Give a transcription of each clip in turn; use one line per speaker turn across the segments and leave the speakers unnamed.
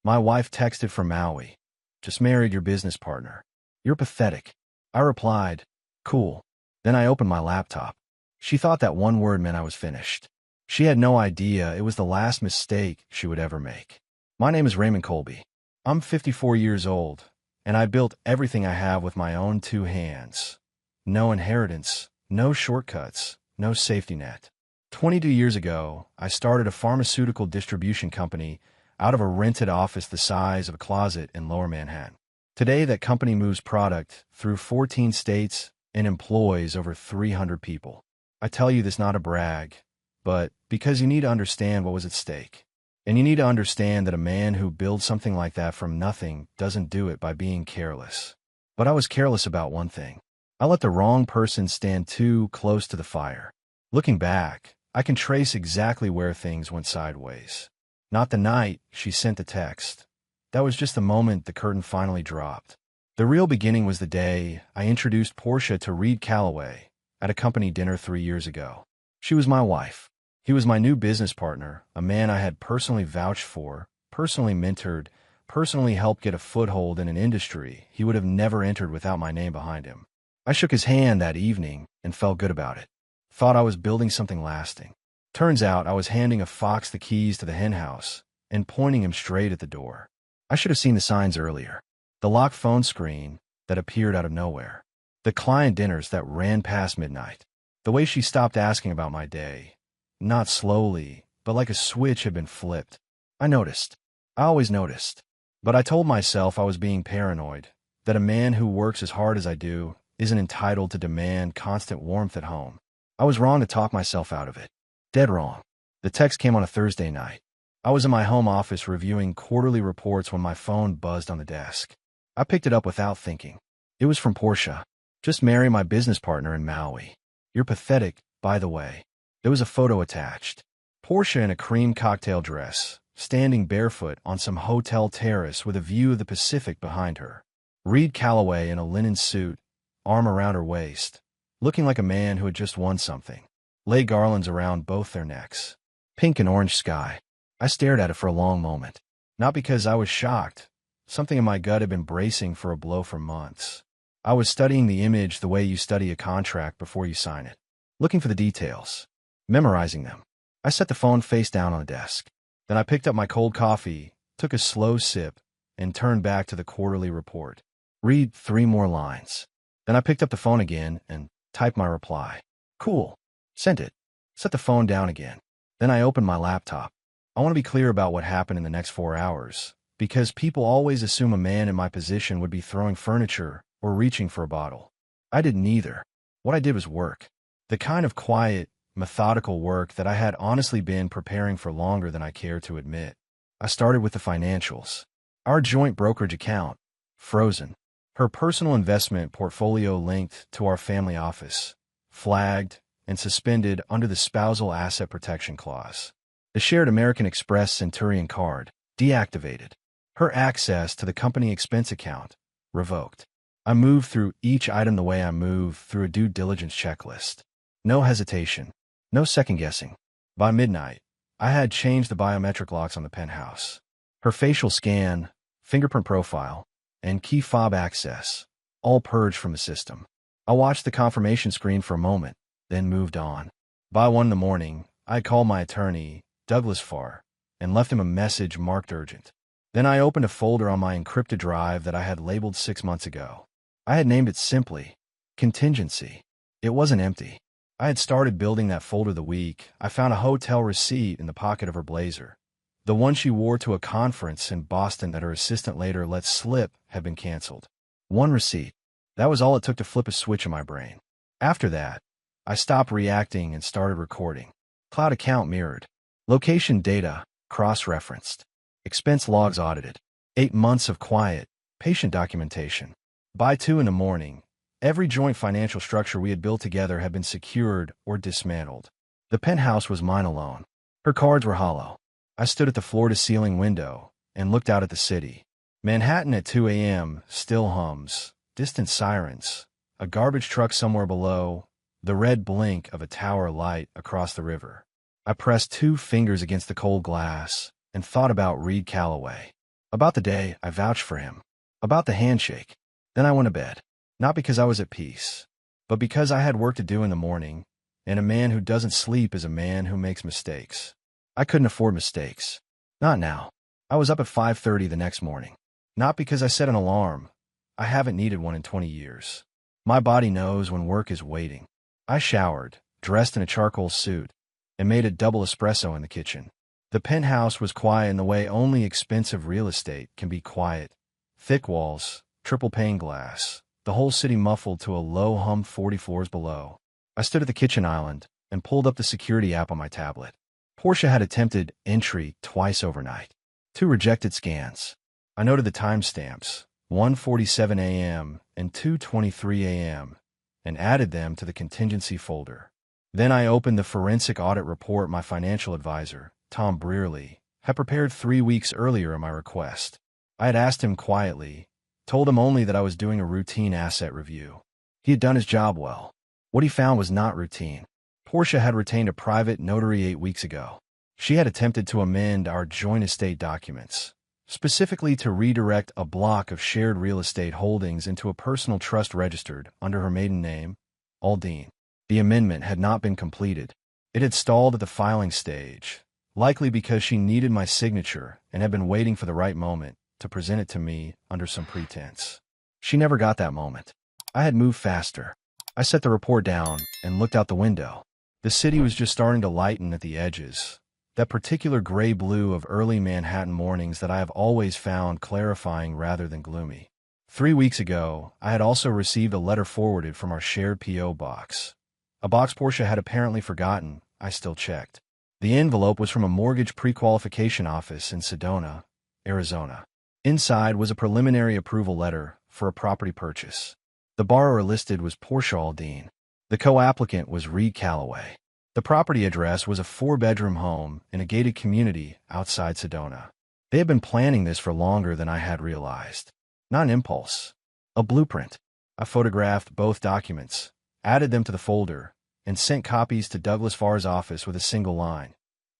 My wife texted from Maui. Just married your business partner. You're pathetic. I replied, cool. Then I opened my laptop. She thought that one word meant I was finished. She had no idea it was the last mistake she would ever make. My name is Raymond Colby. I'm 54 years old, and I built everything I have with my own two hands. No inheritance, no shortcuts, no safety net. 22 years ago, I started a pharmaceutical distribution company out of a rented office the size of a closet in Lower Manhattan. Today, that company moves product through 14 states and employs over 300 people. I tell you this not to brag, but because you need to understand what was at stake. And you need to understand that a man who builds something like that from nothing doesn't do it by being careless. But I was careless about one thing. I let the wrong person stand too close to the fire. Looking back, I can trace exactly where things went sideways. Not the night she sent the text. That was just the moment the curtain finally dropped. The real beginning was the day I introduced Portia to Reed Calloway at a company dinner 3 years ago. She was my wife. He was my new business partner, a man I had personally vouched for, personally mentored, personally helped get a foothold in an industry he would have never entered without my name behind him. I shook his hand that evening and felt good about it. Thought I was building something lasting. Turns out I was handing a fox the keys to the henhouse and pointing him straight at the door. I should have seen the signs earlier. The locked phone screen that appeared out of nowhere. The client dinners that ran past midnight. The way she stopped asking about my day. Not slowly, but like a switch had been flipped. I noticed. I always noticed. But I told myself I was being paranoid, that a man who works as hard as I do isn't entitled to demand constant warmth at home. I was wrong to talk myself out of it. Dead wrong. The text came on a Thursday night. I was in my home office reviewing quarterly reports when my phone buzzed on the desk. I picked it up without thinking. It was from Portia. Just marry my business partner in Maui. You're pathetic, by the way. There was a photo attached. Portia in a cream cocktail dress, standing barefoot on some hotel terrace with a view of the Pacific behind her. Reed Calloway in a linen suit, arm around her waist, looking like a man who had just won something. Lay garlands around both their necks. Pink and orange sky. I stared at it for a long moment. Not because I was shocked. Something in my gut had been bracing for a blow for months. I was studying the image the way you study a contract before you sign it. Looking for the details. Memorizing them. I set the phone face down on the desk. Then I picked up my cold coffee, took a slow sip, and turned back to the quarterly report. Read 3 more lines. Then I picked up the phone again and typed my reply. Cool. Sent it. Set the phone down again. Then I opened my laptop. I want to be clear about what happened in the next 4 hours, because people always assume a man in my position would be throwing furniture or reaching for a bottle. I did neither. What I did was work. The kind of quiet, methodical work that I had honestly been preparing for longer than I cared to admit. I started with the financials. Our joint brokerage account, frozen. Her personal investment portfolio linked to our family office, flagged and suspended under the spousal asset protection clause. The shared American Express Centurion card, deactivated. Her access to the company expense account, revoked. I moved through each item the way I move through a due diligence checklist. No hesitation. No second-guessing. By midnight, I had changed the biometric locks on the penthouse. Her facial scan, fingerprint profile, and key fob access, all purged from the system. I watched the confirmation screen for a moment, then moved on. By 1 in the morning, I called my attorney, Douglas Farr, and left him a message marked urgent. Then I opened a folder on my encrypted drive that I had labeled 6 months ago. I had named it simply, Contingency. It wasn't empty. I had started building that folder the week I found a hotel receipt in the pocket of her blazer. The one she wore to a conference in Boston that her assistant later let slip had been canceled. One receipt. That was all it took to flip a switch in my brain. After that, I stopped reacting and started recording. Cloud account mirrored. Location data cross-referenced. Expense logs audited. 8 months of quiet, patient documentation. By 2 in the morning, every joint financial structure we had built together had been secured or dismantled. The penthouse was mine alone. Her cards were hollow. I stood at the floor-to-ceiling window and looked out at the city. Manhattan at 2 a.m. still hums, distant sirens, a garbage truck somewhere below, the red blink of a tower light across the river. I pressed 2 fingers against the cold glass and thought about Reed Calloway. About the day, I vouched for him. About the handshake. Then I went to bed. Not because I was at peace, but because I had work to do in the morning, and a man who doesn't sleep is a man who makes mistakes. I couldn't afford mistakes. Not now. I was up at 5:30 the next morning. Not because I set an alarm. I haven't needed one in 20 years. My body knows when work is waiting. I showered, dressed in a charcoal suit, and made a double espresso in the kitchen. The penthouse was quiet in the way only expensive real estate can be quiet. Thick walls, triple pane glass, the whole city muffled to a low hum 40 floors below. I stood at the kitchen island and pulled up the security app on my tablet. Portia had attempted entry twice overnight. 2 rejected scans. I noted the timestamps, 1:47 a.m. and 2:23 a.m., and added them to the contingency folder. Then I opened the forensic audit report my financial advisor, Tom Brearley, had prepared 3 weeks earlier in my request. I had asked him quietly, told him only that I was doing a routine asset review. He had done his job well. What he found was not routine. Portia had retained a private notary 8 weeks ago. She had attempted to amend our joint estate documents, specifically to redirect a block of shared real estate holdings into a personal trust registered under her maiden name, Aldine. The amendment had not been completed. It had stalled at the filing stage, likely because she needed my signature and had been waiting for the right moment to present it to me under some pretense. She never got that moment. I had moved faster. I set the report down and looked out the window. The city was just starting to lighten at the edges, that particular gray-blue of early Manhattan mornings that I have always found clarifying rather than gloomy. 3 weeks ago, I had also received a letter forwarded from our shared P.O. box. A box Portia had apparently forgotten. I still checked. The envelope was from a mortgage pre-qualification office in Sedona, Arizona. Inside was a preliminary approval letter for a property purchase. The borrower listed was Portia Aldine. The co-applicant was Reed Calloway. The property address was a 4-bedroom home in a gated community outside Sedona. They had been planning this for longer than I had realized. Not an impulse. A blueprint. I photographed both documents, added them to the folder, and sent copies to Douglas Farr's office with a single line.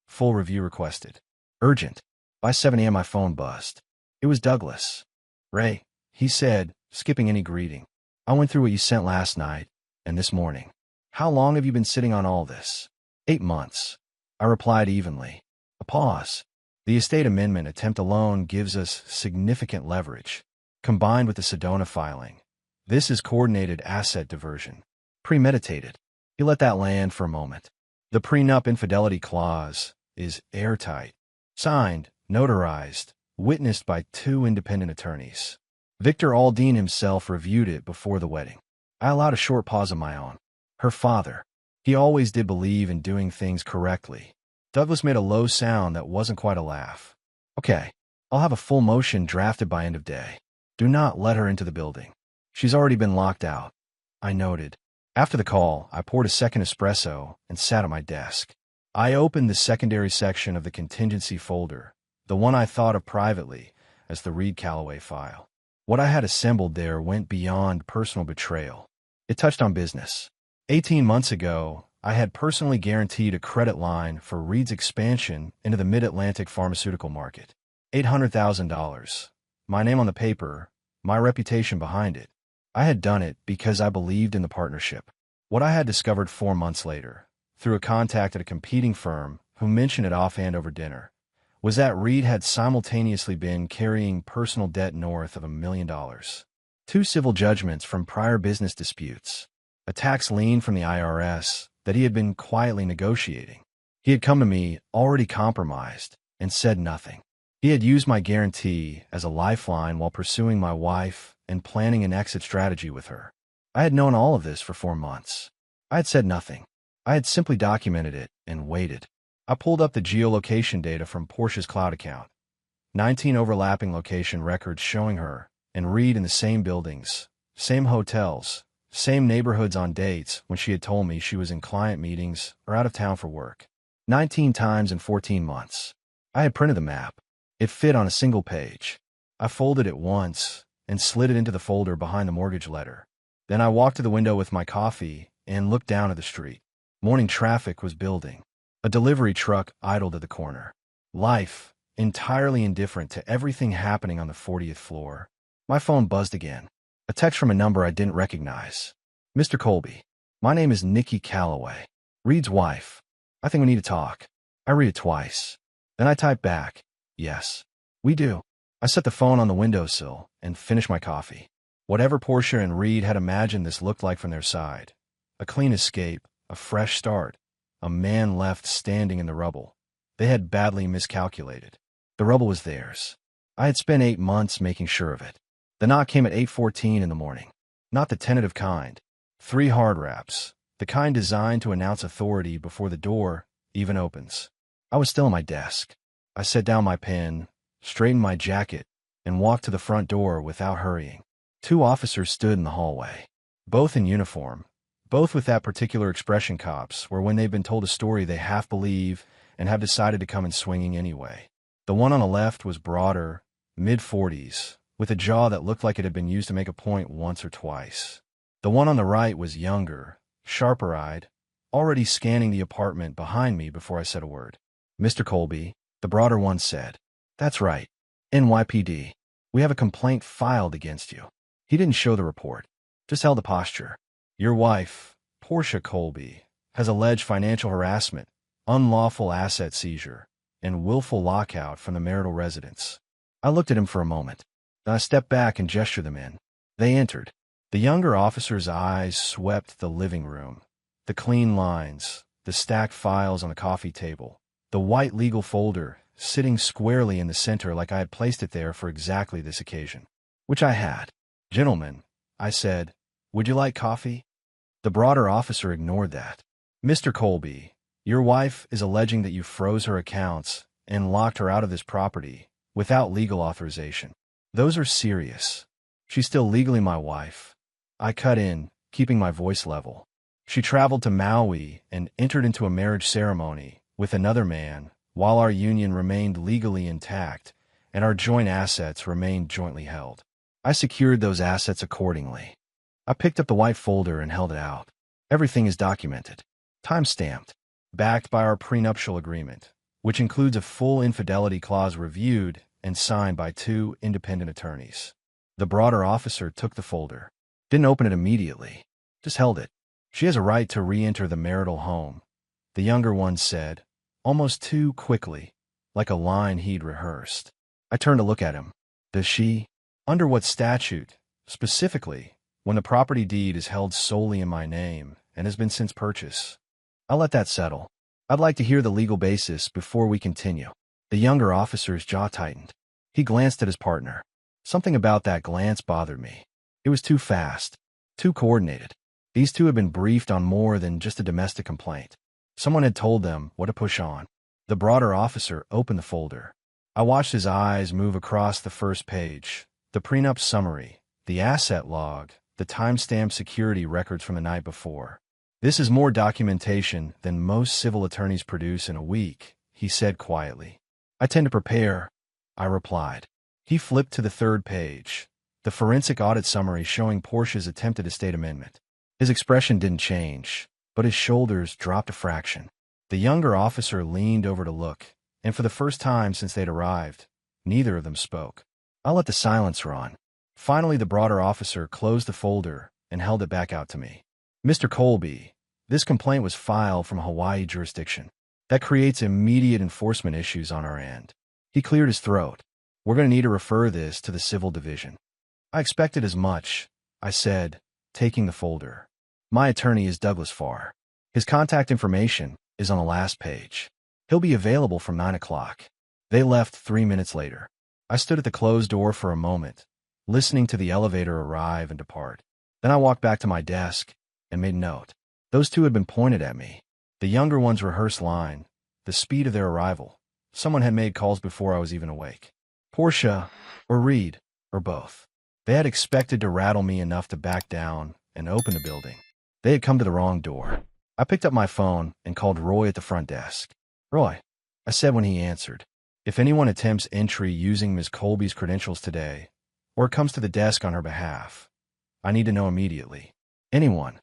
Full review requested. Urgent. By 7 a.m. my phone buzzed. It was Douglas. "Ray," he said, skipping any greeting. "I went through what you sent last night and this morning. How long have you been sitting on all this?" 8 months. I replied evenly. A pause. The estate amendment attempt alone gives us significant leverage. Combined with the Sedona filing, this is coordinated asset diversion. Premeditated. He let that land for a moment. The prenup infidelity clause is airtight. Signed, notarized, witnessed by 2 independent attorneys. Victor Aldine himself reviewed it before the wedding. I allowed a short pause of my own. Her father. He always did believe in doing things correctly. Douglas made a low sound that wasn't quite a laugh. "Okay, I'll have a full motion drafted by end of day. Do not let her into the building. She's already been locked out," I noted. After the call, I poured a second espresso and sat at my desk. I opened the secondary section of the contingency folder, the one I thought of privately as the Reed Calloway file. What I had assembled there went beyond personal betrayal. It touched on business. 18 months ago, I had personally guaranteed a credit line for Reed's expansion into the mid-Atlantic pharmaceutical market. $800,000. My name on the paper, my reputation behind it. I had done it because I believed in the partnership. What I had discovered 4 months later, through a contact at a competing firm who mentioned it offhand over dinner, was that Reed had simultaneously been carrying personal debt north of $1 million. 2 civil judgments from prior business disputes, a tax lien from the IRS that he had been quietly negotiating. He had come to me already compromised and said nothing. He had used my guarantee as a lifeline while pursuing my wife and planning an exit strategy with her. I had known all of this for 4 months. I had said nothing. I had simply documented it and waited. I pulled up the geolocation data from Portia's cloud account. 19 overlapping location records showing her and Reed in the same buildings, same hotels, same neighborhoods on dates when she had told me she was in client meetings or out of town for work. 19 times in 14 months. I had printed the map. It fit on a single page. I folded it once and slid it into the folder behind the mortgage letter. Then I walked to the window with my coffee and looked down at the street. Morning traffic was building. A delivery truck idled at the corner. Life, entirely indifferent to everything happening on the 40th floor. My phone buzzed again. A text from a number I didn't recognize. Mr. Colby, my name is Nikki Calloway, Reed's wife. I think we need to talk. I read it twice. Then I type back, yes, we do. I set the phone on the windowsill and finished my coffee. Whatever Portia and Reed had imagined this looked like from their side. A clean escape, a fresh start, a man left standing in the rubble. They had badly miscalculated. The rubble was theirs. I had spent 8 months making sure of it. The knock came at 8:14 in the morning. Not the tentative kind. 3 hard raps, the kind designed to announce authority before the door even opens. I was still at my desk. I set down my pen, straightened my jacket, and walked to the front door without hurrying. 2 officers stood in the hallway, both in uniform, both with that particular expression cops where when they've been told a story they half believe and have decided to come in swinging anyway. The one on the left was broader, mid-40s, with a jaw that looked like it had been used to make a point once or twice. The one on the right was younger, sharper-eyed, already scanning the apartment behind me before I said a word. Mr. Colby, the broader one said. That's right. NYPD. We have a complaint filed against you. He didn't show the report, just held a posture. Your wife, Portia Colby, has alleged financial harassment, unlawful asset seizure, and willful lockout from the marital residence. I looked at him for a moment. Then I stepped back and gestured them in. They entered. The younger officer's eyes swept the living room. The clean lines, the stacked files on the coffee table, the white legal folder sitting squarely in the center like I had placed it there for exactly this occasion. Which I had. Gentlemen, I said, would you like coffee? The broader officer ignored that. Mr. Colby, your wife is alleging that you froze her accounts and locked her out of this property without legal authorization. Those are serious. She's still legally my wife. I cut in, keeping my voice level. She traveled to Maui and entered into a marriage ceremony with another man while our union remained legally intact and our joint assets remained jointly held. I secured those assets accordingly. I picked up the white folder and held it out. Everything is documented, time-stamped, backed by our prenuptial agreement, which includes a full infidelity clause reviewed and signed by 2 independent attorneys. The broader officer took the folder, didn't open it immediately, just held it. She has a right to re-enter the marital home, the younger one said, almost too quickly, like a line he'd rehearsed. I turned to look at him. Does she? Under what statute, specifically, when the property deed is held solely in my name and has been since purchased? I'll let that settle. I'd like to hear the legal basis before we continue. The younger officer's jaw tightened. He glanced at his partner. Something about that glance bothered me. It was too fast, too coordinated. These 2 had been briefed on more than just a domestic complaint. Someone had told them what to push on. The broader officer opened the folder. I watched his eyes move across the first page, the prenup summary, the asset log, the timestamp security records from the night before. This is more documentation than most civil attorneys produce in a week, he said quietly. I tend to prepare, I replied. He flipped to the 3rd page, the forensic audit summary showing Portia's attempted estate amendment. His expression didn't change, but his shoulders dropped a fraction. The younger officer leaned over to look, and for the first time since they'd arrived, neither of them spoke. I let the silence run. Finally, the broader officer closed the folder and held it back out to me. Mr. Colby, this complaint was filed from Hawaii jurisdiction. That creates immediate enforcement issues on our end. He cleared his throat. We're going to need to refer this to the civil division. I expected as much, I said, taking the folder. My attorney is Douglas Farr. His contact information is on the last page. He'll be available from 9 o'clock. They left 3 minutes later. I stood at the closed door for a moment, listening to the elevator arrive and depart. Then I walked back to my desk and made note. Those 2 had been pointed at me. The younger one's rehearsed line, the speed of their arrival. Someone had made calls before I was even awake. Portia, or Reed, or both. They had expected to rattle me enough to back down and open the building. They had come to the wrong door. I picked up my phone and called Roy at the front desk. Roy, I said when he answered, if anyone attempts entry using Ms. Colby's credentials today, or comes to the desk on her behalf, I need to know immediately. Anyone.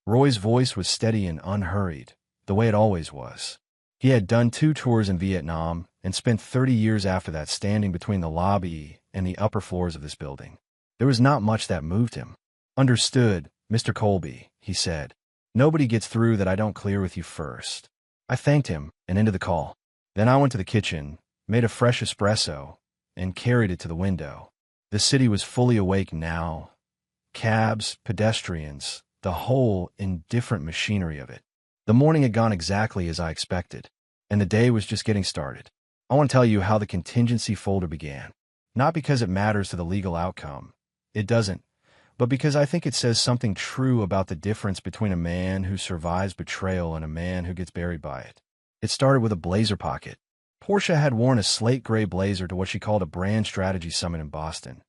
Roy's voice was steady and unhurried, the way it always was. He had done 2 tours in Vietnam and spent 30 years after that standing between the lobby and the upper floors of this building. There was not much that moved him. "Understood, Mr. Colby," he said. "Nobody gets through that I don't clear with you first." I thanked him and ended the call. Then I went to the kitchen, made a fresh espresso, and carried it to the window. The city was fully awake now. Cabs, pedestrians, the whole indifferent machinery of it. The morning had gone exactly as I expected, and the day was just getting started. I want to tell you how the contingency folder began. Not because it matters to the legal outcome. It doesn't. But because I think it says something true about the difference between a man who survives betrayal and a man who gets buried by it. It started with a blazer pocket. Portia had worn a slate gray blazer to what she called a brand strategy summit in Boston.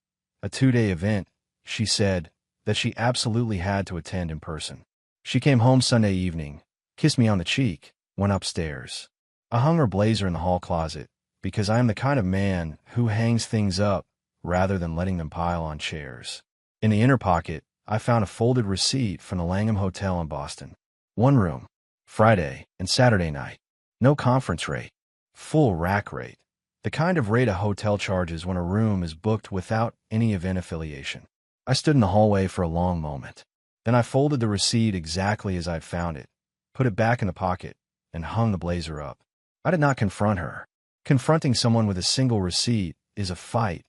A 2-day event, she said, that she absolutely had to attend in person. She came home Sunday evening, kissed me on the cheek, went upstairs. I hung her blazer in the hall closet, because I am the kind of man who hangs things up rather than letting them pile on chairs. In the inner pocket, I found a folded receipt from the Langham Hotel in Boston. 1 room, Friday and Saturday night. No conference rate. Full rack rate. The kind of rate a hotel charges when a room is booked without any event affiliation. I stood in the hallway for a long moment. Then I folded the receipt exactly as I'd found it, put it back in the pocket, and hung the blazer up. I did not confront her. Confronting someone with a single receipt is a fight,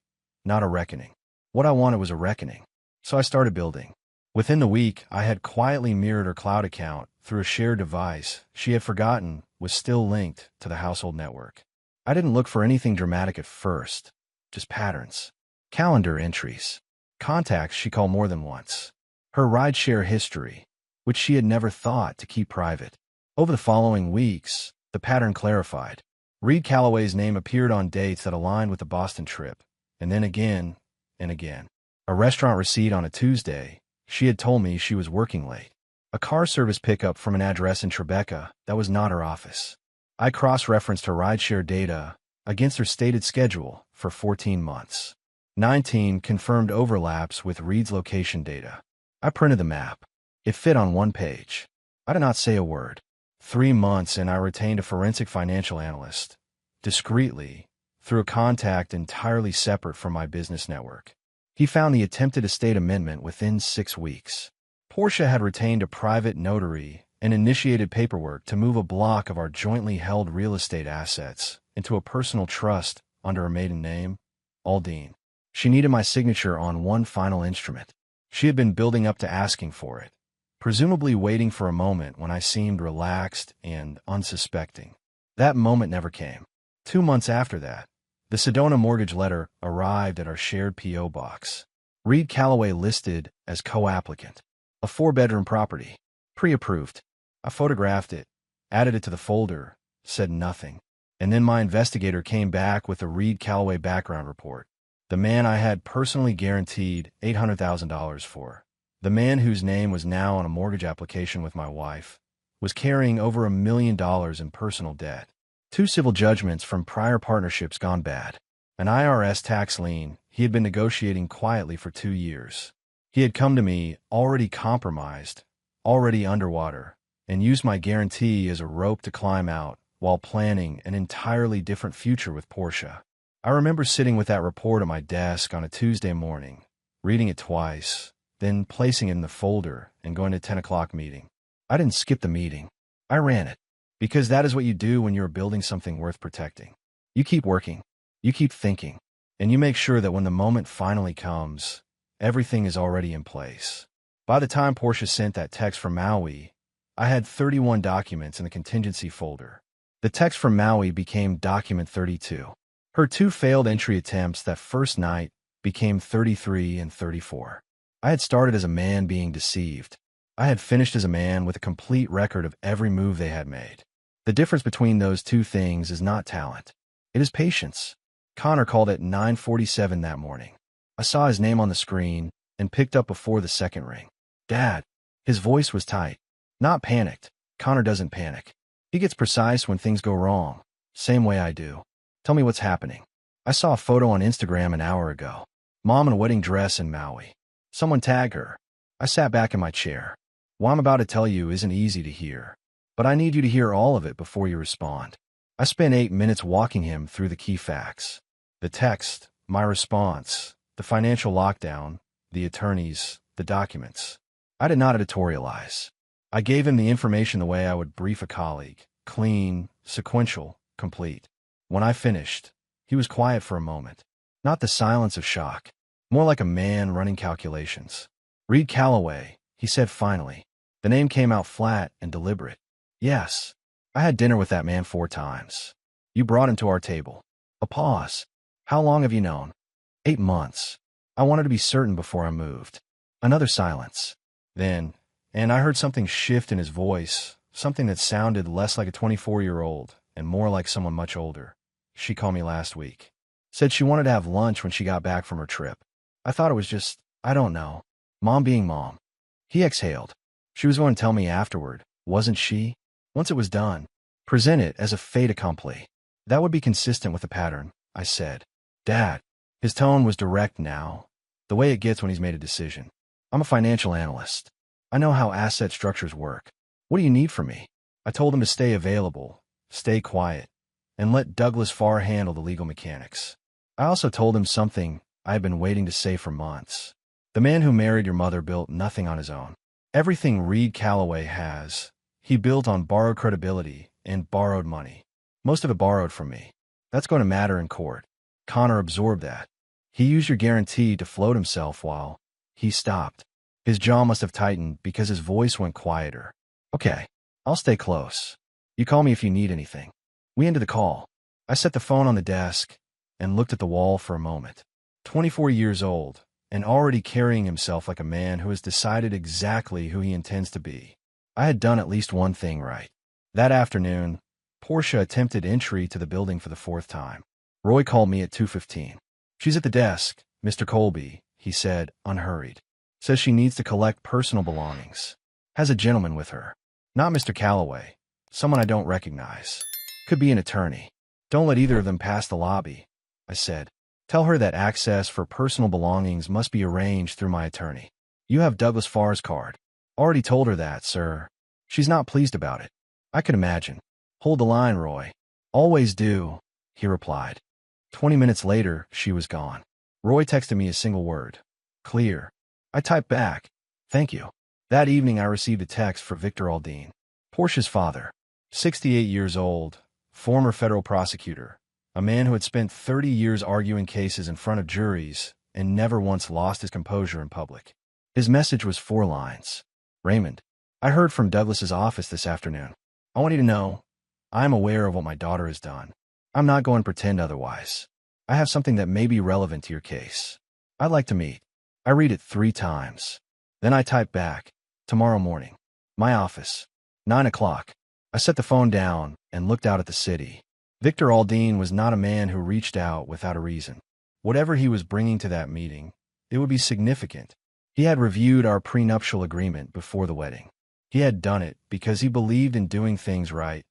not a reckoning. What I wanted was a reckoning. So I started building. Within the week, I had quietly mirrored her cloud account through a shared device she had forgotten was still linked to the household network. I didn't look for anything dramatic at first, just patterns. Calendar entries. Contacts she called more than once. Her rideshare history, which she had never thought to keep private. Over the following weeks, the pattern clarified. Reed Calloway's name appeared on dates that aligned with the Boston trip, and then again and again. A restaurant receipt on a Tuesday, she had told me she was working late. A car service pickup from an address in Tribeca that was not her office. I cross-referenced her rideshare data against her stated schedule for 14 months. 19 confirmed overlaps with Reed's location data. I printed the map. It fit on 1 page. I did not say a word. 3 months and I retained a forensic financial analyst, discreetly, through a contact entirely separate from my business network. He found the attempted estate amendment within 6 weeks. Portia had retained a private notary and initiated paperwork to move a block of our jointly held real estate assets into a personal trust under her maiden name, Aldine. She needed my signature on one final instrument. She had been building up to asking for it, presumably waiting for a moment when I seemed relaxed and unsuspecting. That moment never came. 2 months after that, the Sedona mortgage letter arrived at our shared P.O. box. Reed Calloway listed as co-applicant. A 4-bedroom property. Pre-approved. I photographed it, added it to the folder, said nothing. And then my investigator came back with a Reed Calloway background report. The man I had personally guaranteed $800,000 for. The man whose name was now on a mortgage application with my wife was carrying over $1 million in personal debt. 2 civil judgments from prior partnerships gone bad. An IRS tax lien he had been negotiating quietly for 2 years. He had come to me already compromised, already underwater, and used my guarantee as a rope to climb out while planning an entirely different future with Portia. I remember sitting with that report at my desk on a Tuesday morning, reading it twice, then placing it in the folder and going to 10 o'clock meeting. I didn't skip the meeting. I ran it. Because that is what you do when you are building something worth protecting. You keep working. You keep thinking. And you make sure that when the moment finally comes, everything is already in place. By the time Portia sent that text from Maui, I had 31 documents in the contingency folder. The text from Maui became document 32. Her 2 failed entry attempts that first night became 33 and 34. I had started as a man being deceived. I had finished as a man with a complete record of every move they had made. The difference between those 2 things is not talent. It is patience. Connor called at 9:47 that morning. I saw his name on the screen and picked up before the second ring. Dad. His voice was tight. Not panicked. Connor doesn't panic. He gets precise when things go wrong. Same way I do. Tell me what's happening. I saw a photo on Instagram an hour ago. Mom in a wedding dress in Maui. Someone tagged her. I sat back in my chair. What I'm about to tell you isn't easy to hear. but I need you to hear all of it before you respond. I spent 8 minutes walking him through the key facts. The text, my response, the financial lockdown, the attorneys, the documents. I did not editorialize. I gave him the information the way I would brief a colleague, clean, sequential, complete. When I finished, he was quiet for a moment. Not the silence of shock, more like a man running calculations. Reed Calloway, he said finally. The name came out flat and deliberate. Yes, I had dinner with that man 4 times. You brought him to our table. A pause. How long have you known? 8 months. I wanted to be certain before I moved. Another silence. Then, and I heard something shift in his voice, something that sounded less like a 24-year-old and more like someone much older. She called me last week. Said she wanted to have lunch when she got back from her trip. I thought it was just, I don't know, mom being mom. He exhaled. She was going to tell me afterward, wasn't she? Once it was done, present it as a fait accompli. That would be consistent with the pattern, I said. Dad. His tone was direct now, the way it gets when he's made a decision. I'm a financial analyst. I know how asset structures work. What do you need from me? I told him to stay available, stay quiet, and let Douglas Farr handle the legal mechanics. I also told him something I had been waiting to say for months. The man who married your mother built nothing on his own. Everything Reed Calloway has, he built on borrowed credibility and borrowed money. Most of it borrowed from me. That's going to matter in court. Connor absorbed that. He used your guarantee to float himself while he stopped. His jaw must have tightened because his voice went quieter. Okay, I'll stay close. You call me if you need anything. We ended the call. I set the phone on the desk and looked at the wall for a moment. 24 years old and already carrying himself like a man who has decided exactly who he intends to be. I had done at least one thing right. That afternoon, Portia attempted entry to the building for the 4th time. Roy called me at 2:15. She's at the desk, Mr. Colby, he said, unhurried. Says she needs to collect personal belongings. Has a gentleman with her. Not Mr. Calloway. Someone I don't recognize. Could be an attorney. Don't let either of them pass the lobby, I said. Tell her that access for personal belongings must be arranged through my attorney. You have Douglas Farr's card. Already told her that, sir. She's not pleased about it. I could imagine. Hold the line, Roy. Always do, he replied. 20 minutes later, she was gone. Roy texted me a single word. Clear. I typed back. Thank you. That evening I received a text for Victor Aldine. Portia's father. 68 years old. Former federal prosecutor. A man who had spent 30 years arguing cases in front of juries and never once lost his composure in public. His message was 4 lines. Raymond, I heard from Douglas's office this afternoon. I want you to know, I am aware of what my daughter has done. I'm not going to pretend otherwise. I have something that may be relevant to your case. I'd like to meet. I read it 3 times. Then I type back, tomorrow morning. My office. 9 o'clock. I set the phone down and looked out at the city. Victor Aldine was not a man who reached out without a reason. Whatever he was bringing to that meeting, it would be significant. He had reviewed our prenuptial agreement before the wedding. He had done it because he believed in doing things right,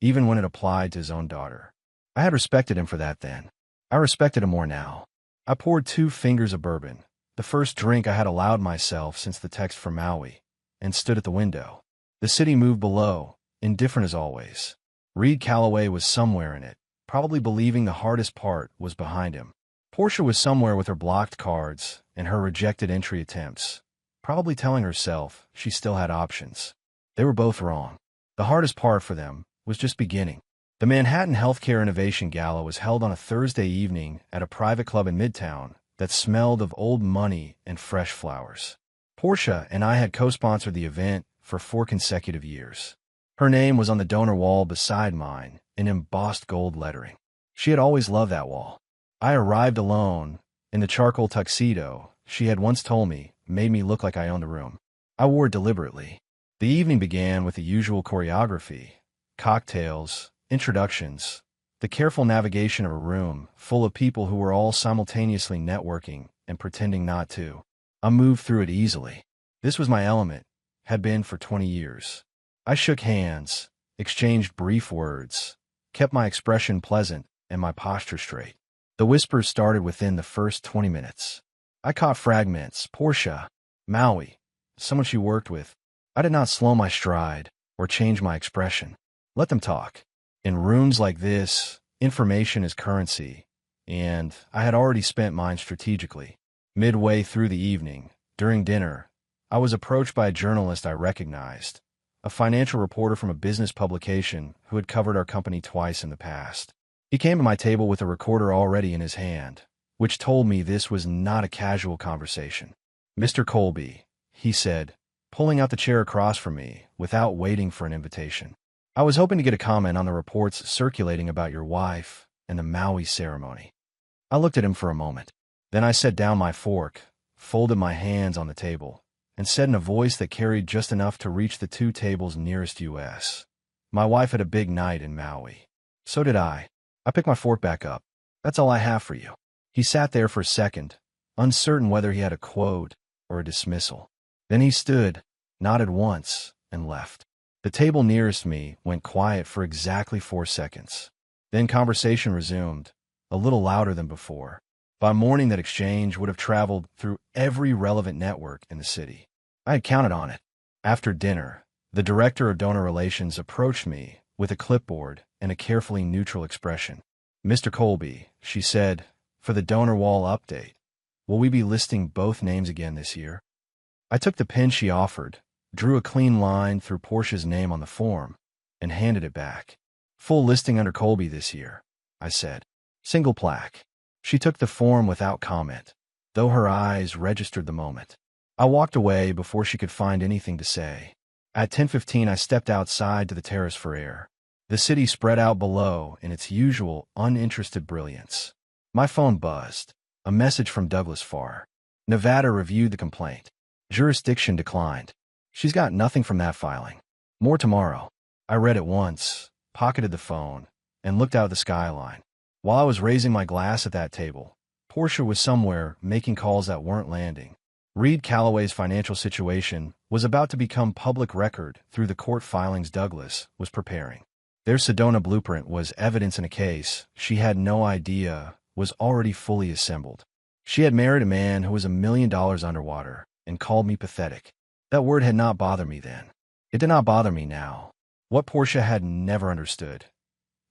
even when it applied to his own daughter. I had respected him for that then. I respected him more now. I poured 2 fingers of bourbon, the first drink I had allowed myself since the text from Maui, and stood at the window. The city moved below, indifferent as always. Reed Calloway was somewhere in it, probably believing the hardest part was behind him. Portia was somewhere with her blocked cards and her rejected entry attempts, probably telling herself she still had options. They were both wrong. The hardest part for them was just beginning. The Manhattan Healthcare Innovation Gala was held on a Thursday evening at a private club in Midtown that smelled of old money and fresh flowers. Portia and I had co-sponsored the event for 4 consecutive years. Her name was on the donor wall beside mine in embossed gold lettering. She had always loved that wall. I arrived alone in the charcoal tuxedo she had once told me made me look like I owned the room. I wore it deliberately. The evening began with the usual choreography, cocktails, introductions, the careful navigation of a room full of people who were all simultaneously networking and pretending not to. I moved through it easily. This was my element, had been for 20 years. I shook hands, exchanged brief words, kept my expression pleasant and my posture straight. The whispers started within the first 20 minutes. I caught fragments, Portia, Maui, someone she worked with. I did not slow my stride. or change my expression. Let them talk. In rooms like this, information is currency, and I had already spent mine strategically. Midway through the evening, during dinner, I was approached by a journalist I recognized, a financial reporter from a business publication who had covered our company twice in the past. He came to my table with a recorder already in his hand, which told me this was not a casual conversation. "Mr. Colby," he said, pulling out the chair across from me without waiting for an invitation. "I was hoping to get a comment on the reports circulating about your wife and the Maui ceremony." I looked at him for a moment. Then I set down my fork, folded my hands on the table, and said in a voice that carried just enough to reach the two tables nearest us. "My wife had a big night in Maui. So did I." I picked my fork back up. "That's all I have for you." He sat there for a second, uncertain whether he had a quote or a dismissal. Then he stood, nodded once, and left. The table nearest me went quiet for exactly 4 seconds. Then conversation resumed, a little louder than before. By morning, that exchange would have traveled through every relevant network in the city. I had counted on it. After dinner, the director of donor relations approached me with a clipboard and a carefully neutral expression. "Mr. Colby," she said, "for the donor wall update, will we be listing both names again this year?" I took the pen she offered, drew a clean line through Portia's name on the form, and handed it back. "Full listing under Colby this year," I said. "Single plaque." She took the form without comment, though her eyes registered the moment. I walked away before she could find anything to say. At 10:15, I stepped outside to the terrace for air. The city spread out below in its usual uninterested brilliance. My phone buzzed. A message from Douglas Farr. Nevada reviewed the complaint. Jurisdiction declined. "She's got nothing from that filing. More tomorrow." I read it once, pocketed the phone, and looked out at the skyline. While I was raising my glass at that table, Portia was somewhere making calls that weren't landing. Reed Calloway's financial situation was about to become public record through the court filings Douglas was preparing. Their Sedona blueprint was evidence in a case she had no idea was already fully assembled. She had married a man who was $1 million underwater and called me pathetic. That word had not bothered me then. It did not bother me now. What Portia had never understood,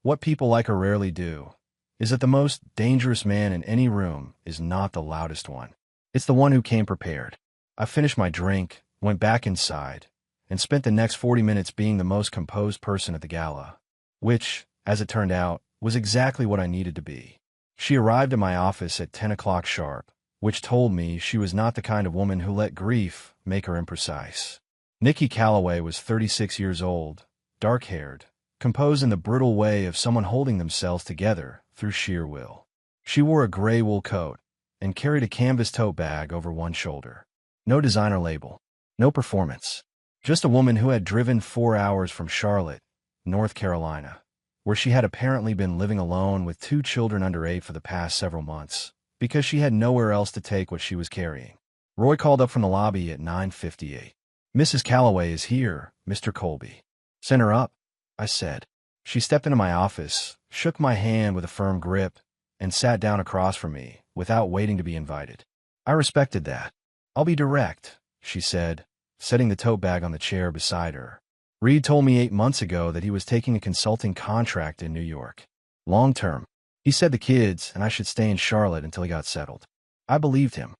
what people like her rarely do, is that the most dangerous man in any room is not the loudest one. It's the one who came prepared. I finished my drink, went back inside, and spent the next 40 minutes being the most composed person at the gala, which, as it turned out, was exactly what I needed to be. She arrived at my office at 10 o'clock sharp, which told me she was not the kind of woman who let grief make her imprecise. Nikki Calloway was 36 years old, dark-haired, composed in the brittle way of someone holding themselves together through sheer will. She wore a gray wool coat and carried a canvas tote bag over one shoulder. No designer label, no performance. Just a woman who had driven 4 hours from Charlotte, North Carolina, where she had apparently been living alone with 2 children under 8 for the past several months, because she had nowhere else to take what she was carrying. Roy called up from the lobby at 9:58. "Mrs. Calloway is here, Mr. Colby." "Send her up," I said. She stepped into my office, shook my hand with a firm grip, and sat down across from me without waiting to be invited. I respected that. "I'll be direct," she said, setting the tote bag on the chair beside her. "Reed told me 8 months ago that he was taking a consulting contract in New York. Long term. He said the kids and I should stay in Charlotte until he got settled." I believed him.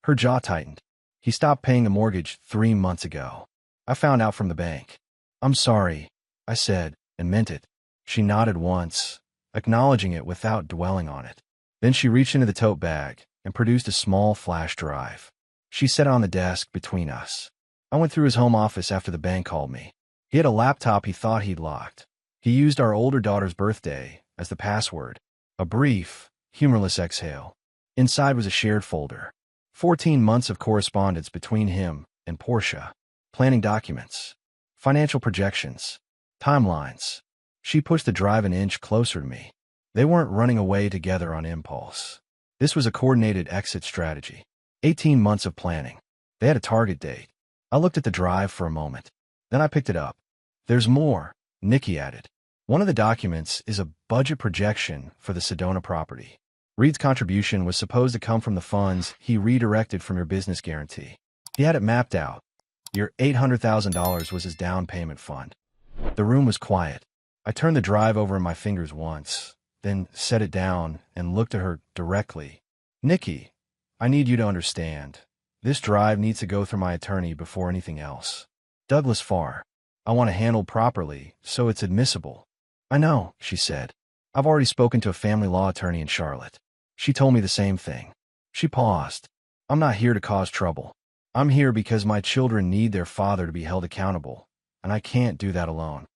Her jaw tightened. "He stopped paying the mortgage 3 months ago. I found out from the bank." "I'm sorry," I said, and meant it. She nodded once, acknowledging it without dwelling on it. Then she reached into the tote bag and produced a small flash drive. She set it on the desk between us. I went through his home office after the bank called me. He had a laptop he thought he'd locked. He used our older daughter's birthday as the password. A brief, humorless exhale. Inside was a shared folder. 14 months of correspondence between him and Portia. Planning documents. Financial projections. Timelines. She pushed the drive an inch closer to me. They weren't running away together on impulse. This was a coordinated exit strategy. 18 months of planning. They had a target date. I looked at the drive for a moment. Then I picked it up. "There's more," Nikki added. "One of the documents is a budget projection for the Sedona property. Reed's contribution was supposed to come from the funds he redirected from your business guarantee. He had it mapped out. Your $800,000 was his down payment fund. The room was quiet. I turned the drive over in my fingers once, then set it down and looked at her directly. Nikki, I need you to understand. This drive needs to go through my attorney before anything else. Douglas Farr. I want it handled properly, so it's admissible. I know, she said. I've already spoken to a family law attorney in Charlotte. She told me the same thing. She paused. I'm not here to cause trouble. I'm here because my children need their father to be held accountable, and I can't do that alone.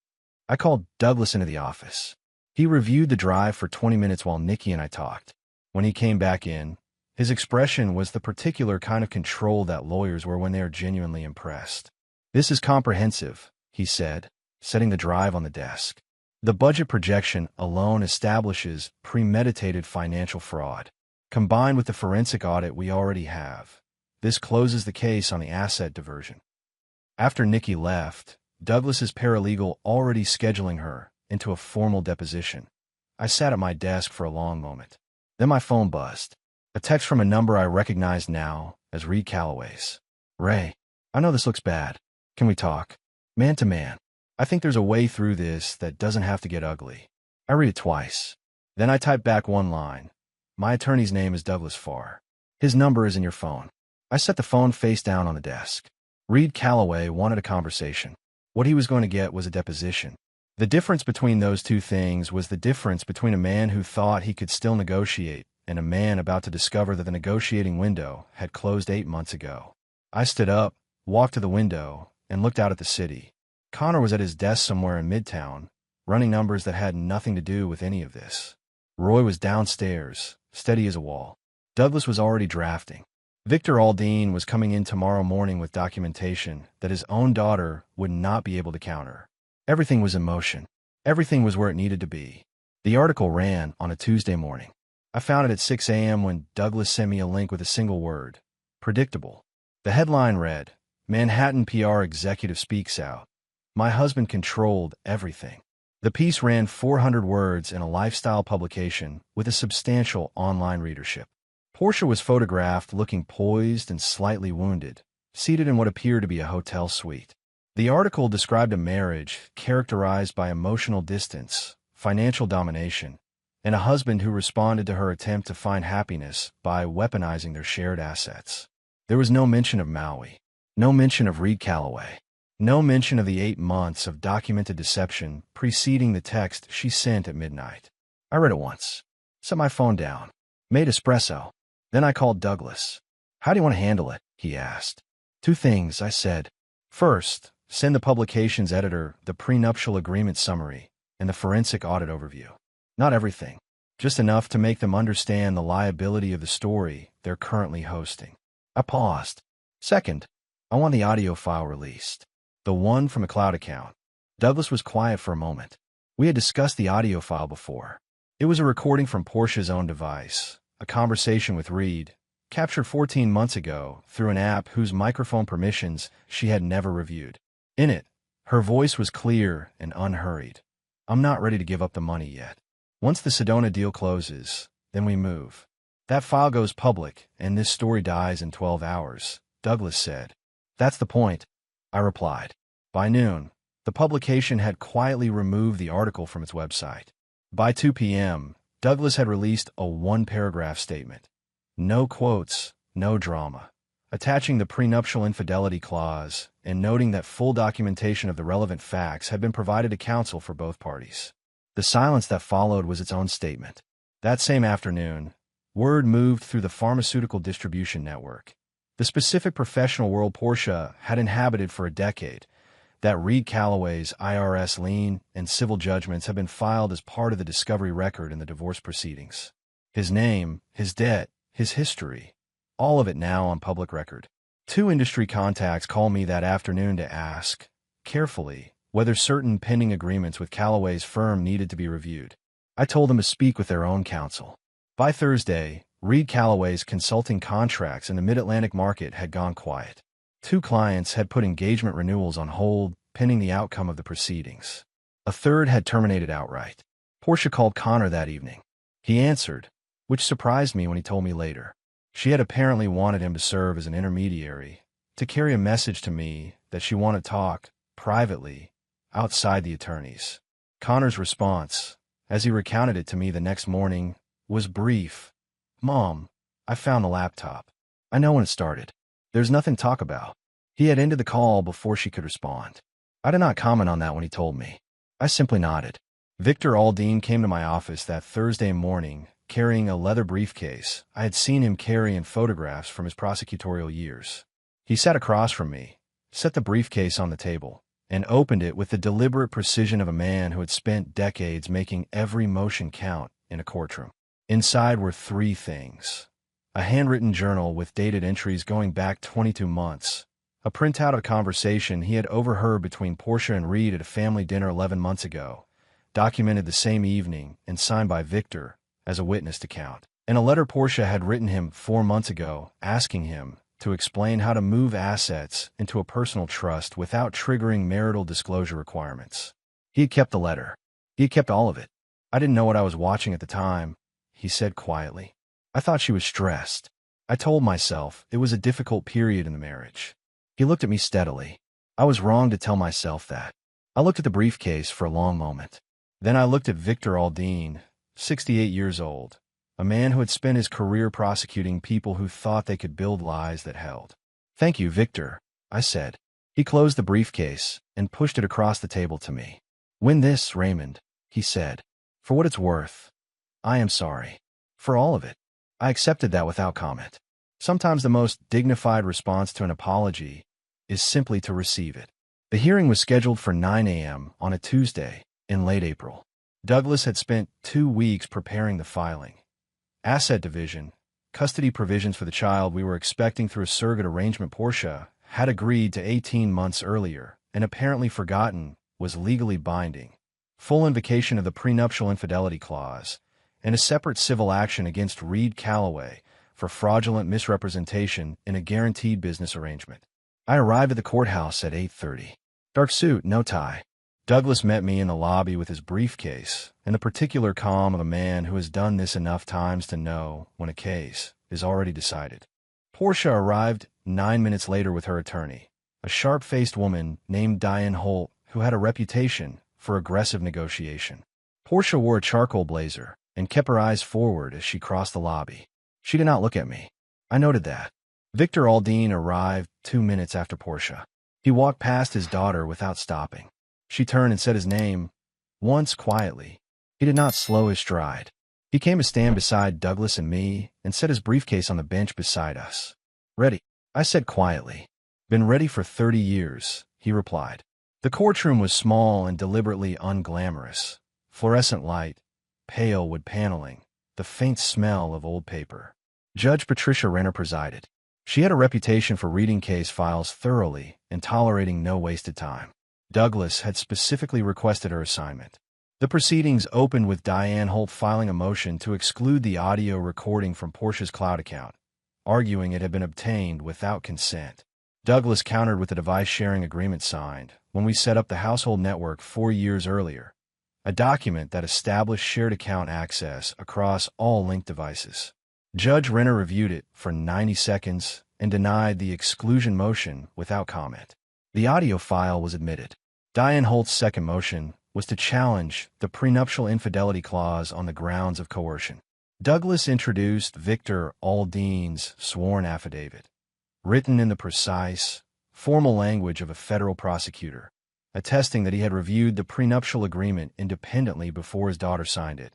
I called Douglas into the office. He reviewed the drive for 20 minutes while Nikki and I talked. When he came back in, his expression was the particular kind of control that lawyers wear when they are genuinely impressed. This is comprehensive, he said, setting the drive on the desk. The budget projection alone establishes premeditated financial fraud. Combined with the forensic audit we already have, this closes the case on the asset diversion. After Nikki left, Douglas's paralegal already scheduling her into a formal deposition. I sat at my desk for a long moment. Then my phone buzzed. A text from a number I recognized now as Reed Calloway's. Ray, I know this looks bad. Can we talk? Man to man. I think there's a way through this that doesn't have to get ugly. I read it twice. Then I type back one line. My attorney's name is Douglas Farr. His number is in your phone. I set the phone face down on the desk. Reed Calloway wanted a conversation. What he was going to get was a deposition. The difference between those two things was the difference between a man who thought he could still negotiate and a man about to discover that the negotiating window had closed 8 months ago. I stood up, walked to the window, and looked out at the city. Connor was at his desk somewhere in Midtown, running numbers that had nothing to do with any of this. Roy was downstairs, steady as a wall. Douglas was already drafting. Victor Aldine was coming in tomorrow morning with documentation that his own daughter would not be able to counter. Everything was in motion. Everything was where it needed to be. The article ran on a Tuesday morning. I found it at 6 a.m. when Douglas sent me a link with a single word. Predictable. The headline read, Manhattan PR executive speaks out. My husband controlled everything. The piece ran 400 words in a lifestyle publication with a substantial online readership. Portia was photographed looking poised and slightly wounded, seated in what appeared to be a hotel suite. The article described a marriage characterized by emotional distance, financial domination, and a husband who responded to her attempt to find happiness by weaponizing their shared assets. There was no mention of Maui, no mention of Reed Calloway, no mention of the 8 months of documented deception preceding the text she sent at midnight. I read it once, set my phone down, made espresso. Then I called Douglas. How do you want to handle it? He asked. 2 things, I said. First, send the publication's editor the prenuptial agreement summary and the forensic audit overview. Not everything, just enough to make them understand the liability of the story they're currently hosting. I paused. Second, I want the audio file released. The one from a cloud account. Douglas was quiet for a moment. We had discussed the audio file before. It was a recording from Portia's own device, a conversation with Reed, captured 14 months ago through an app whose microphone permissions she had never reviewed. In it, her voice was clear and unhurried. I'm not ready to give up the money yet. Once the Sedona deal closes, then we move. That file goes public, and this story dies in 12 hours, Douglas said. That's the point, I replied. By noon, the publication had quietly removed the article from its website. By 2 p.m., Douglas had released a 1-paragraph statement. No quotes, no drama. Attaching the prenuptial infidelity clause and noting that full documentation of the relevant facts had been provided to counsel for both parties. The silence that followed was its own statement. That same afternoon, word moved through the pharmaceutical distribution network. The specific professional world Portia had inhabited for a decade, that Reed Calloway's IRS lien and civil judgments had been filed as part of the discovery record in the divorce proceedings. His name, his debt, his history, all of it now on public record. 2 industry contacts called me that afternoon to ask, carefully, whether certain pending agreements with Calloway's firm needed to be reviewed. I told them to speak with their own counsel. By Thursday, Reed Calloway's consulting contracts in the Mid-Atlantic market had gone quiet. 2 clients had put engagement renewals on hold pending the outcome of the proceedings. A third had terminated outright. Portia called Connor that evening. He answered, which surprised me when he told me later. She had apparently wanted him to serve as an intermediary, to carry a message to me that she wanted to talk, privately, outside the attorney's. Connor's response, as he recounted it to me the next morning, was brief. "Mom, I found the laptop. I know when it started. There's nothing to talk about." He had ended the call before she could respond. I did not comment on that when he told me. I simply nodded. Victor Aldine came to my office that Thursday morning, carrying a leather briefcase I had seen him carry in photographs from his prosecutorial years. He sat across from me, set the briefcase on the table, and opened it with the deliberate precision of a man who had spent decades making every motion count in a courtroom. Inside were three things: a handwritten journal with dated entries going back 22 months, a printout of a conversation he had overheard between Portia and Reed at a family dinner 11 months ago, documented the same evening and signed by Victor as a witness account, and a letter Portia had written him 4 months ago asking him to explain how to move assets into a personal trust without triggering marital disclosure requirements. He had kept the letter. He had kept all of it. "I didn't know what I was watching at the time," he said quietly. "I thought she was stressed. I told myself it was a difficult period in the marriage." He looked at me steadily. I was wrong to tell myself that. I looked at the briefcase for a long moment. Then I looked at Victor Aldine, 68 years old, a man who had spent his career prosecuting people who thought they could build lies that held. "Thank you, Victor," I said. He closed the briefcase and pushed it across the table to me. "Win this, Raymond," he said. "For what it's worth, I am sorry. For all of it." I accepted that without comment. Sometimes the most dignified response to an apology is simply to receive it. The hearing was scheduled for 9 a.m. on a Tuesday in late April. Douglas had spent 2 weeks preparing the filing. Asset division, custody provisions for the child we were expecting through a surrogate arrangement Portia had agreed to 18 months earlier and apparently forgotten was legally binding. Full invocation of the prenuptial infidelity clause, and a separate civil action against Reed Calloway for fraudulent misrepresentation in a guaranteed business arrangement. I arrived at the courthouse at 8:30. Dark suit, no tie. Douglas met me in the lobby with his briefcase and the particular calm of a man who has done this enough times to know when a case is already decided. Portia arrived 9 minutes later with her attorney, a sharp-faced woman named Diane Holt who had a reputation for aggressive negotiation. Portia wore a charcoal blazer and kept her eyes forward as she crossed the lobby. She did not look at me. I noted that. Victor Aldine arrived 2 minutes after Portia. He walked past his daughter without stopping. She turned and said his name, once quietly. He did not slow his stride. He came to stand beside Douglas and me and set his briefcase on the bench beside us. "Ready," I said quietly. "Been ready for 30 years, he replied. The courtroom was small and deliberately unglamorous. Fluorescent light, pale wood paneling, the faint smell of old paper. Judge Patricia Renner presided. She had a reputation for reading case files thoroughly and tolerating no wasted time. Douglas had specifically requested her assignment. The proceedings opened with Diane Holt filing a motion to exclude the audio recording from Portia's cloud account, arguing it had been obtained without consent. Douglas countered with a device sharing agreement signed when we set up the household network 4 years earlier, a document that established shared account access across all linked devices. Judge Renner reviewed it for 90 seconds and denied the exclusion motion without comment. The audio file was admitted. Diane Holt's second motion was to challenge the prenuptial infidelity clause on the grounds of coercion. Douglas introduced Victor Aldine's sworn affidavit, written in the precise, formal language of a federal prosecutor, attesting that he had reviewed the prenuptial agreement independently before his daughter signed it,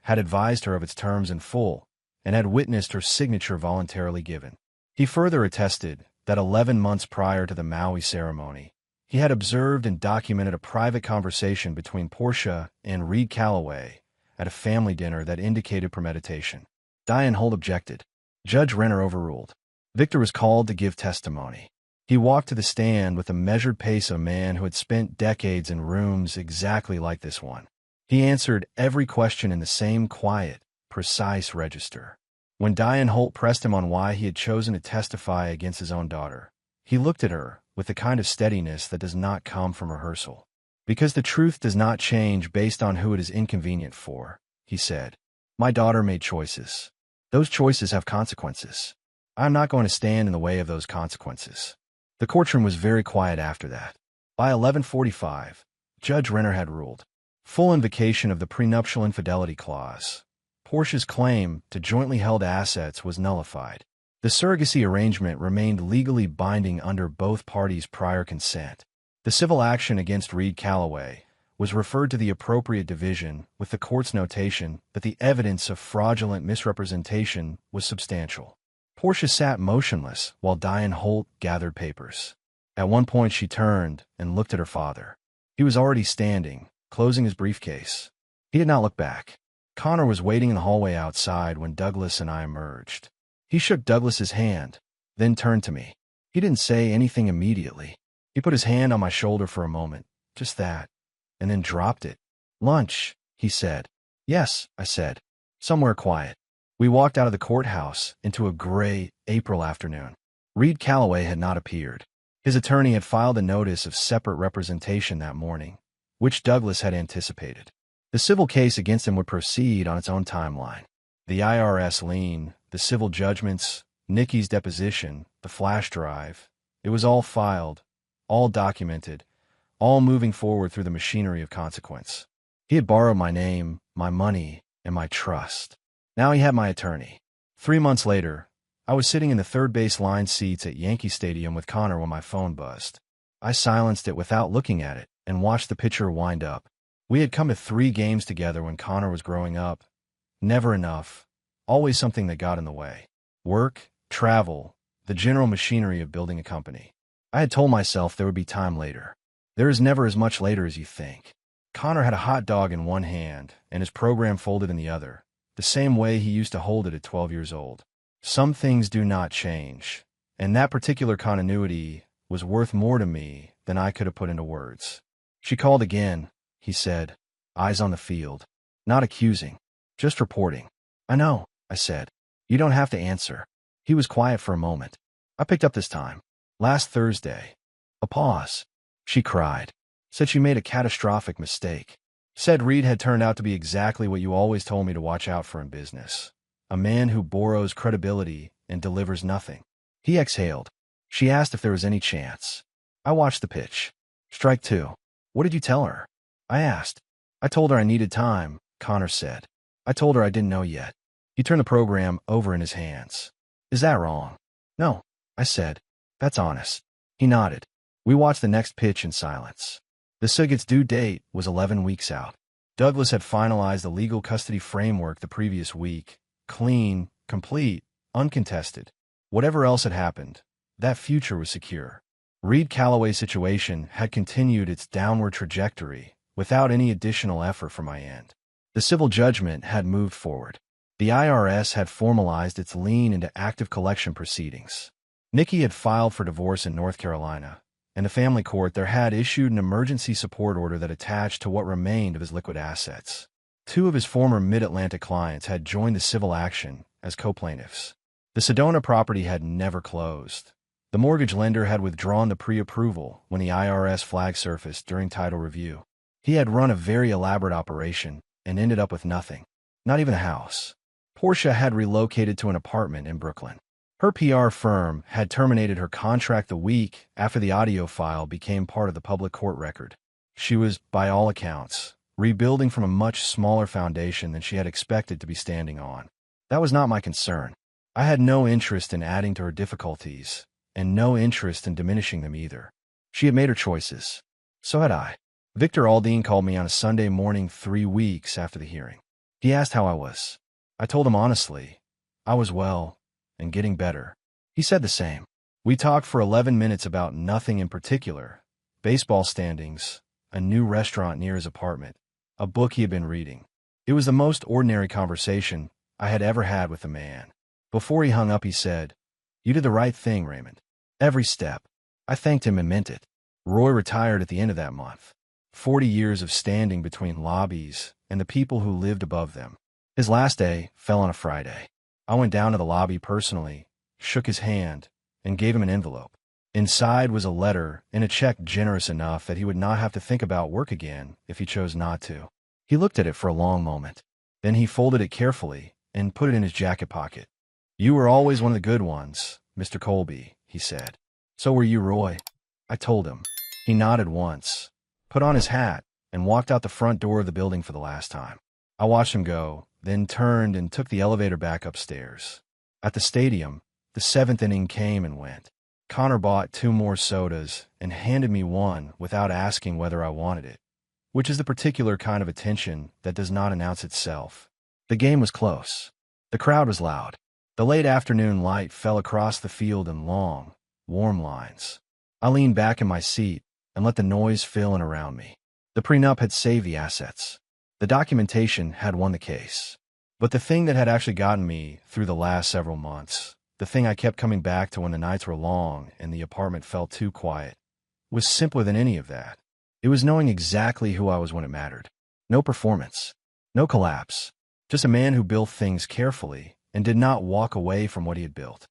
had advised her of its terms in full, and had witnessed her signature voluntarily given. He further attested that 11 months prior to the Maui ceremony, he had observed and documented a private conversation between Portia and Reed Calloway at a family dinner that indicated premeditation. Diane Holt objected. Judge Renner overruled. Victor was called to give testimony. He walked to the stand with the measured pace of a man who had spent decades in rooms exactly like this one. He answered every question in the same quiet, precise register. When Diane Holt pressed him on why he had chosen to testify against his own daughter, he looked at her with the kind of steadiness that does not come from rehearsal. "Because the truth does not change based on who it is inconvenient for," he said. "My daughter made choices. Those choices have consequences. I am not going to stand in the way of those consequences." The courtroom was very quiet after that. By 11:45, Judge Renner had ruled. Full invocation of the prenuptial infidelity clause. Portia's claim to jointly held assets was nullified. The surrogacy arrangement remained legally binding under both parties' prior consent. The civil action against Reed Calloway was referred to the appropriate division with the court's notation that the evidence of fraudulent misrepresentation was substantial. Portia sat motionless while Diane Holt gathered papers. At one point she turned and looked at her father. He was already standing, closing his briefcase. He had not looked back. Connor was waiting in the hallway outside when Douglas and I emerged. He shook Douglas's hand, then turned to me. He didn't say anything immediately. He put his hand on my shoulder for a moment, just that, and then dropped it. "Lunch," he said. "Yes," I said. "Somewhere quiet." We walked out of the courthouse into a gray April afternoon. Reed Calloway had not appeared. His attorney had filed a notice of separate representation that morning, which Douglas had anticipated. The civil case against him would proceed on its own timeline. The IRS lien, the civil judgments, Nikki's deposition, the flash drive. It was all filed, all documented, all moving forward through the machinery of consequence. He had borrowed my name, my money, and my trust. Now he had my attorney. 3 months later, I was sitting in the third base line seats at Yankee Stadium with Connor when my phone buzzed. I silenced it without looking at it and watched the pitcher wind up. We had come to 3 games together when Connor was growing up. Never enough. Always something that got in the way. Work, travel, the general machinery of building a company. I had told myself there would be time later. There is never as much later as you think. Connor had a hot dog in one hand and his program folded in the other, the same way he used to hold it at 12 years old. Some things do not change, and that particular continuity was worth more to me than I could have put into words. "She called again," he said, eyes on the field. Not accusing, just reporting. "I know," I said. "You don't have to answer." He was quiet for a moment. "I picked up this time. Last Thursday." A pause. "She cried. Said she made a catastrophic mistake. Said Reed had turned out to be exactly what you always told me to watch out for in business. A man who borrows credibility and delivers nothing." He exhaled. "She asked if there was any chance." I watched the pitch. "Strike 2. What did you tell her?" I asked. "I told her I needed time," Connor said. "I told her I didn't know yet." He turned the program over in his hands. "Is that wrong?" "No," I said. "That's honest." He nodded. We watched the next pitch in silence. The surrogate's due date was 11 weeks out. Douglas had finalized the legal custody framework the previous week. Clean, complete, uncontested. Whatever else had happened, that future was secure. Reed Calloway's situation had continued its downward trajectory without any additional effort from my end. The civil judgment had moved forward. The IRS had formalized its lien into active collection proceedings. Nikki had filed for divorce in North Carolina, and the family court there had issued an emergency support order that attached to what remained of his liquid assets. 2 of his former Mid-Atlantic clients had joined the civil action as co-plaintiffs. The Sedona property had never closed. The mortgage lender had withdrawn the pre-approval when the IRS flag surfaced during title review. He had run a very elaborate operation and ended up with nothing, not even a house. Portia had relocated to an apartment in Brooklyn. Her PR firm had terminated her contract the week after the audio file became part of the public court record. She was, by all accounts, rebuilding from a much smaller foundation than she had expected to be standing on. That was not my concern. I had no interest in adding to her difficulties, and no interest in diminishing them either. She had made her choices. So had I. Victor Aldine called me on a Sunday morning 3 weeks after the hearing. He asked how I was. I told him honestly, I was well, and getting better. He said the same. We talked for 11 minutes about nothing in particular. Baseball standings, a new restaurant near his apartment, a book he had been reading. It was the most ordinary conversation I had ever had with a man. Before he hung up, he said, "You did the right thing, Raymond. Every step." I thanked him and meant it. Roy retired at the end of that month. 40 years of standing between lobbies and the people who lived above them. His last day fell on a Friday. I went down to the lobby personally, shook his hand, and gave him an envelope. Inside was a letter and a check generous enough that he would not have to think about work again if he chose not to. He looked at it for a long moment. Then he folded it carefully and put it in his jacket pocket. "You were always one of the good ones, Mr. Colby," he said. "So were you, Roy." I told him. He nodded once, put on his hat, and walked out the front door of the building for the last time. I watched him go, then turned and took the elevator back upstairs. At the stadium, the seventh inning came and went. Connor bought 2 more sodas and handed me one without asking whether I wanted it, which is the particular kind of attention that does not announce itself. The game was close. The crowd was loud. The late afternoon light fell across the field in long, warm lines. I leaned back in my seat and let the noise fill in around me. The prenup had saved the assets. The documentation had won the case. But the thing that had actually gotten me through the last several months, the thing I kept coming back to when the nights were long and the apartment felt too quiet, was simpler than any of that. It was knowing exactly who I was when it mattered. No performance. No collapse. Just a man who built things carefully and did not walk away from what he had built.